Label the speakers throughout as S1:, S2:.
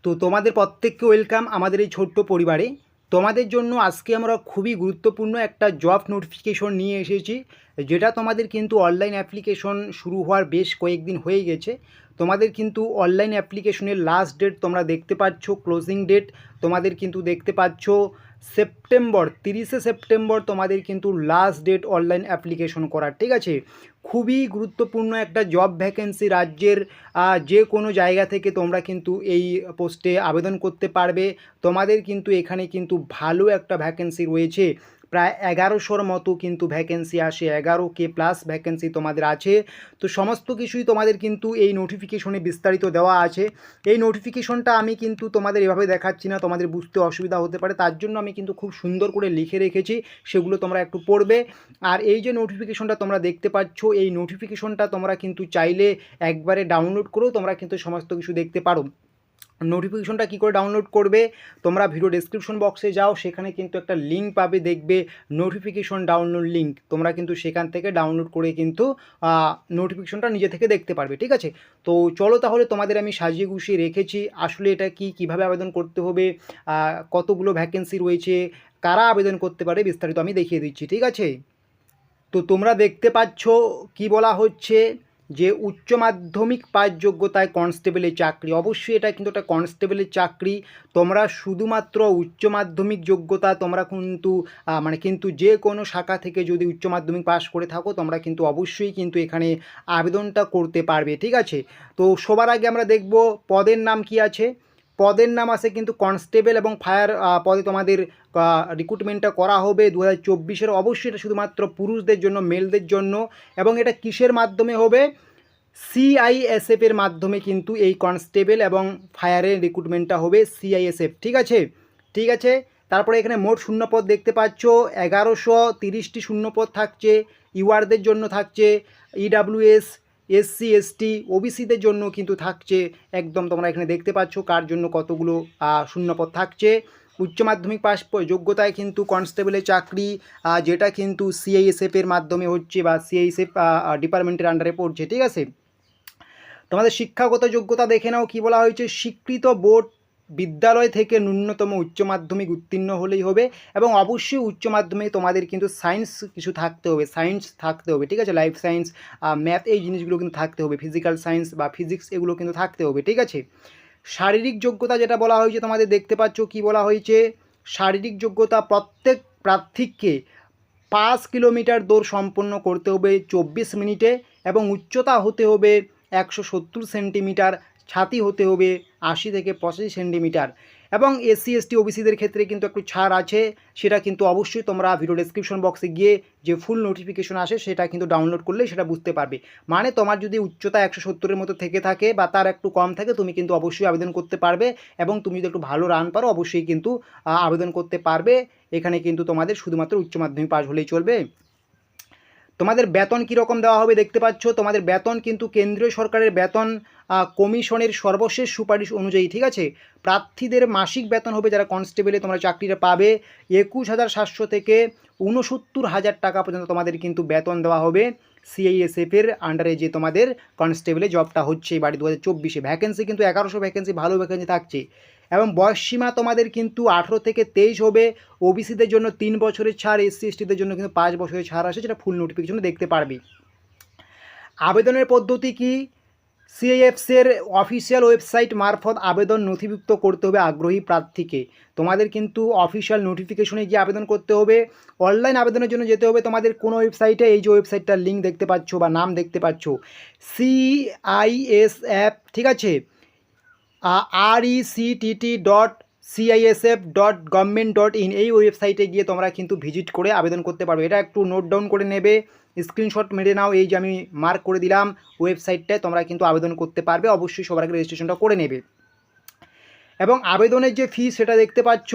S1: তো তোমাদের প্রত্যেককে ওয়েলকাম আমাদের এই ছোট্ট পরিবারে। তোমাদের জন্য আজকে আমরা খুবই গুরুত্বপূর্ণ একটা জব নোটিফিকেশন নিয়ে এসেছি, যেটা তোমাদের কিন্তু অনলাইন অ্যাপ্লিকেশন শুরু হওয়ার বেশ কয়েকদিন হয়ে গেছে। তোমাদের কিন্তু অনলাইন অ্যাপ্লিকেশনের লাস্ট ডেট তোমরা দেখতে পাচ্ছ, ক্লোজিং ডেট তোমাদের কিন্তু দেখতে পাচ্ছ সেপ্টেম্বর, 30শে সেপ্টেম্বর তোমাদের কিন্তু লাস্ট ডেট অনলাইন অ্যাপ্লিকেশন করার। ঠিক আছে, খুবই গুরুত্বপূর্ণ একটা জব ভ্যাকেন্সি। রাজ্যের যে কোনো জায়গা থেকে তোমরা কিন্তু এই পোস্টে আবেদন করতে পারবে। তোমাদের কিন্তু এখানে কিন্তু ভালো একটা ভ্যাকেন্সি রয়েছে, প্রায় 1100-র মতো কিন্তু ভ্যাকেন্সি আসে, 11K প্লাস ভ্যাকেন্সি তোমাদের আছে। তো সমস্ত কিছুই তোমাদের কিন্তু এই নোটিফিকেশনে বিস্তারিত দেওয়া আছে। এই নোটিফিকেশনটা আমি কিন্তু তোমাদের এভাবে দেখাচ্ছি না, তোমাদের বুঝতে অসুবিধা হতে পারে, তার জন্য আমি কিন্তু খুব সুন্দর করে লিখে রেখেছি, সেগুলো তোমরা একটু পড়বে। আর এই যে নোটিফিকেশনটা তোমরা দেখতে পাচ্ছ, এই নোটিফিকেশনটা তোমরা কিন্তু চাইলে একবারে ডাউনলোড করেও তোমরা কিন্তু সমস্ত কিছু দেখতে পারো। নোটিফিকেশনটা কী করে ডাউনলোড করবে, তোমরা ভিডিও ডেসক্রিপশন বক্সে যাও, সেখানে কিন্তু একটা লিঙ্ক পাবে, দেখবে নোটিফিকেশন ডাউনলোড লিঙ্ক। তোমরা কিন্তু সেখান থেকে ডাউনলোড করে কিন্তু নোটিফিকেশনটা নিজে থেকে দেখতে পারবে। ঠিক আছে, তো চলো তাহলে তোমাদের আমি সাজিয়ে গুছিয়ে রেখেছি আসলে এটা কি, কিভাবে আবেদন করতে হবে, কতগুলো ভ্যাকেন্সি রয়েছে, কারা আবেদন করতে পারে, বিস্তারিত আমি দেখিয়ে দিচ্ছি। ঠিক আছে, তো তোমরা দেখতে পাচ্ছ কি বলা হচ্ছে, যে উচ্চ মাধ্যমিক পাস যোগ্যতায় কনস্টেবলের চাকরি। অবশ্যই এটা কিন্তু একটা কনস্টেবলের চাকরি। তোমরা শুধুমাত্র উচ্চ মাধ্যমিক যোগ্যতা, তোমরা কিন্তু কিন্তু যে কোনো শাখা থেকে যদি উচ্চ মাধ্যমিক পাস করে থাকো, তোমরা কিন্তু অবশ্যই কিন্তু এখানে আবেদনটা করতে পারবে। ঠিক আছে, তো সবার আগে আমরা দেখব পদের নাম কি আছে। পদের নাম আছে কিন্তু কনস্টেবল এবং ফায়ার পদে তোমাদের রিক্রুটমেন্টটা করা হবে 2024-এর। অবশ্যই এটা শুধুমাত্র পুরুষদের জন্য, মেলদের জন্য। এবং এটা কিসের মাধ্যমে হবে? সিআইএসএফের মাধ্যমে কিন্তু এই কনস্টেবল এবং ফায়ারের রিক্রুটমেন্টটা হবে, সিআইএসএফ। ঠিক আছে, ঠিক আছে। তারপরে এখানে মোট শূন্যপদ দেখতে পাচ্ছ, 1130টি শূন্যপদ থাকছে। ইউআরদের জন্য থাকছে, ইডাব্লিউএস, এসসি এসটি ওবিসিদের জন্য কিন্তু থাকছে। একদম তোমরা এখানে দেখতে পাচ্ছ কার জন্য কতগুলো শূন্যপদ থাকছে। উচ্চ মাধ্যমিক পাস যোগ্যতায় কিন্তু কনস্টেবলের চাকরি, যেটা কিন্তু সিআইএসএফের মাধ্যমে হচ্ছে, বা সিআইএসএফ ডিপার্টমেন্টের আন্ডারে পড়ছে। ঠিক আছে, তোমাদের শিক্ষাগত যোগ্যতা দেখে নাও কি বলা হয়েছে। স্বীকৃত বোর্ড বিদ্যালয় থেকে ন্যূনতম উচ্চ মাধ্যমিক উত্তীর্ণ হলেই হবে। এবং অবশ্যই উচ্চ মাধ্যমিকে তোমাদের কিন্তু সায়েন্স কিছু থাকতে হবে, সায়েন্স থাকতে হবে। ঠিক আছে, লাইফ সায়েন্স, ম্যাথ, এই জিনিসগুলো কিন্তু থাকতে হবে, ফিজিক্যাল সায়েন্স বা ফিজিক্স এগুলো কিন্তু থাকতে হবে। ঠিক আছে, শারীরিক যোগ্যতা যেটা বলা হয়েছে তোমাদের দেখতে পাচ্ছ কি বলা হয়েছে। শারীরিক যোগ্যতা প্রত্যেক প্রার্থীকে 5 কিলোমিটার দৌড় সম্পন্ন করতে হবে 24 মিনিটে, এবং উচ্চতা হতে হবে 170 সেন্টিমিটার, ছাতি হতে হবে 80 থেকে 85 সেন্টিমিটার। এবং এসসি এসটি ওবিসিদের ক্ষেত্রে কিন্তু একটু ছাড় আছে, সেটা কিন্তু অবশ্যই তোমরা ভিডিও ডেসক্রিপশন বক্সে গিয়ে যে ফুল নোটিফিকেশন আসে সেটা কিন্তু ডাউনলোড করলে সেটা বুঝতে পারবে। মানে তোমার যদি উচ্চতা 170-এর মতো থেকে থাকে বা তার একটু কম থাকে, তুমি কিন্তু অবশ্যই আবেদন করতে পারবে। এবং তুমি যদি একটু ভালো রান পারো, অবশ্যই কিন্তু আবেদন করতে পারবে। এখানে কিন্তু তোমাদের শুধুমাত্র উচ্চ মাধ্যমিক পাস হলেই চলবে। তোমাদের বেতন কীরকম দেওয়া হবে দেখতে পাচ্ছ। তোমাদের বেতন কিন্তু কেন্দ্রীয় সরকারের বেতন কমিশনের সর্বশেষ সুপারিশ অনুযায়ী। ঠিক আছে, প্রার্থীদের মাসিক বেতন হবে, যারা কনস্টেবলে তোমরা চাকরিটা পাবে, 21,700 থেকে 69,000 টাকা পর্যন্ত তোমাদের কিন্তু বেতন দেওয়া হবে। সিআইএসএফের আন্ডারে যে তোমাদের কনস্টেবলে জবটা হচ্ছে এবারে 2024-এ, ভ্যাকেন্সি কিন্তু 1100 ভ্যাকেন্সি, ভালো ভ্যাকেন্সি থাকছে। এবং বয়সসীমা তোমাদের কিন্তু 18 থেকে 23 হবে। ওবিসিদের জন্য 3 বছরের ছাড়, এসসি এসটিদের জন্য কিন্তু 5 বছরের ছাড় আসে, যেটা ফুল নোটিফিকেশনে দেখতে পারবে। আবেদনের পদ্ধতি কি? সিআইএফসের অফিসিয়াল ওয়েবসাইট মারফত আবেদন নথিভুক্ত করতে হবে আগ্রহী প্রার্থীকে। তোমাদের কিন্তু অফিসিয়াল নোটিফিকেশনে গিয়ে আবেদন করতে হবে। অনলাইন আবেদনের জন্য যেতে হবে তোমাদের কোনো ওয়েবসাইটে, এই যে ওয়েবসাইটটার লিঙ্ক দেখতে পাচ্ছ বা নাম দেখতে পাচ্ছ, সিআইএসএফ। ঠিক আছে, RECTT.CISF.government.in এই ওয়েবসাইটে গিয়ে তোমরা কিন্তু ভিজিট করে আবেদন করতে পারবে। এটা একটু নোট ডাউন করে নেবে, স্ক্রিনশট মেরে নাও। এই যে আমি মার্ক করে দিলাম ওয়েবসাইটটায়, তোমরা কিন্তু আবেদন করতে পারবে। অবশ্যই সবার আগে রেজিস্ট্রেশনটা করে নেবে। এবং আবেদনের যে ফি সেটা দেখতে পাচ্ছ,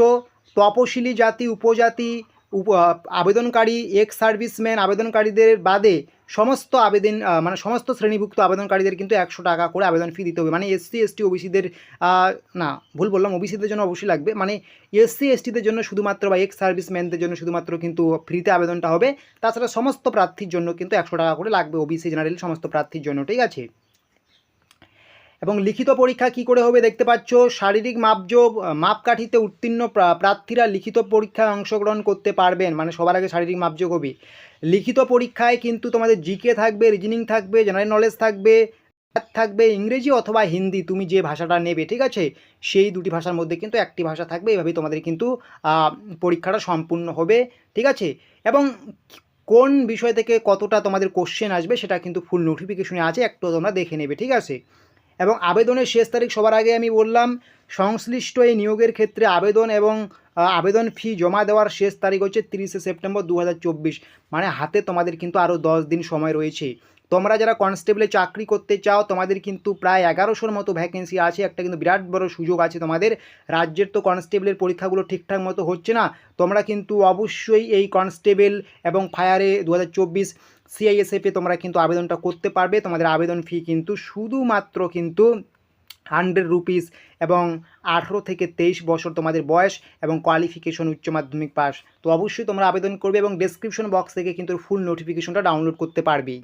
S1: তপশিলি জাতি, উপজাতি আবেদনকারী, এক্স সার্ভিসম্যান আবেদনকারীদের বাদে সমস্ত সমস্ত শ্রেণীভুক্ত আবেদনকারীদের কিন্তু 100 টাকা করে আবেদন ফি দিতে হবে। মানে এসসি এসটি ওবিসিদের, না ভুল বললাম, ওবিসিদের জন্য অবশ্যই লাগবে। মানে এসসি এসটিদের জন্য শুধুমাত্র বা এক্স সার্ভিসম্যানদের জন্য শুধুমাত্র কিন্তু ফ্রিতে আবেদনটা হবে। তাছাড়া সমস্ত প্রার্থীর জন্য কিন্তু 100 টাকা করে লাগবে, ওবিসি জেনারেল সমস্ত প্রার্থীর জন্য। ঠিক আছে, এবং লিখিত পরীক্ষা কি করে হবে দেখতে পাচ্ছ, শারীরিক মাপজোক মাপকাঠিতে উত্তীর্ণ প্রার্থীরা লিখিত পরীক্ষায় অংশগ্রহণ করতে পারবেন, মানে সবার আগে শারীরিক মাপজোক হবে। লিখিত পরীক্ষায় কিন্তু তোমাদের জিকে থাকবে, রিজনিং থাকবে, জেনারেল নলেজ থাকবে, ম্যাথ থাকবে, ইংরেজি অথবা হিন্দি, তুমি যে ভাষাটা নেবে, ঠিক আছে, সেই দুটি ভাষার মধ্যে কিন্তু একটি ভাষা থাকবে। এভাবেই তোমাদের কিন্তু পরীক্ষাটা সম্পূর্ণ হবে, ঠিক আছে। এবং কোন বিষয় থেকে কতটা তোমাদের কোশ্চেন আসবে সেটা কিন্তু ফুল নোটিফিকেশনে আছে, একটু তোমরা দেখে নেবে, ঠিক আছে। এবং আবেদনের শেষ তারিখ সবার আগে আমি বললাম, সংশ্লিষ্ট এই নিয়োগের ক্ষেত্রে আবেদন এবং আবেদন ফি জমা দেওয়ার শেষ তারিখ হচ্ছে 30শে সেপ্টেম্বর 2024, মানে হাতে তোমাদের কিন্তু আরও 10 দিন সময় রয়েছে। তোমরা যারা কনস্টেবলে চাকরি করতে চাও, তোমাদের কিন্তু প্রায় 1100-র মতো ভ্যাকেন্সি আছে, একটা কিন্তু বিরাট বড় সুযোগ আছে তোমাদের। রাজ্যের তো কনস্টেবলের পরীক্ষাগুলো ঠিকঠাক মতো হচ্ছে না, তোমরা কিন্তু অবশ্যই এই কনস্টেবল এবং ফায়ারে 2024 সিআইএসএফে তোমরা কিন্তু আবেদনটা করতে পারবে। তোমাদের আবেদন ফি কিন্তু শুধুমাত্র কিন্তু 100 রুপিস, এবং 18 থেকে 23 বছর তোমাদের বয়স, এবং কোয়ালিফিকেশন উচ্চ মাধ্যমিক পাস। তো অবশ্যই তোমরা আবেদন করবে এবং ডেসক্রিপশন বক্স থেকে কিন্তু ফুল নোটিফিকেশনটা ডাউনলোড করতে পারবেই।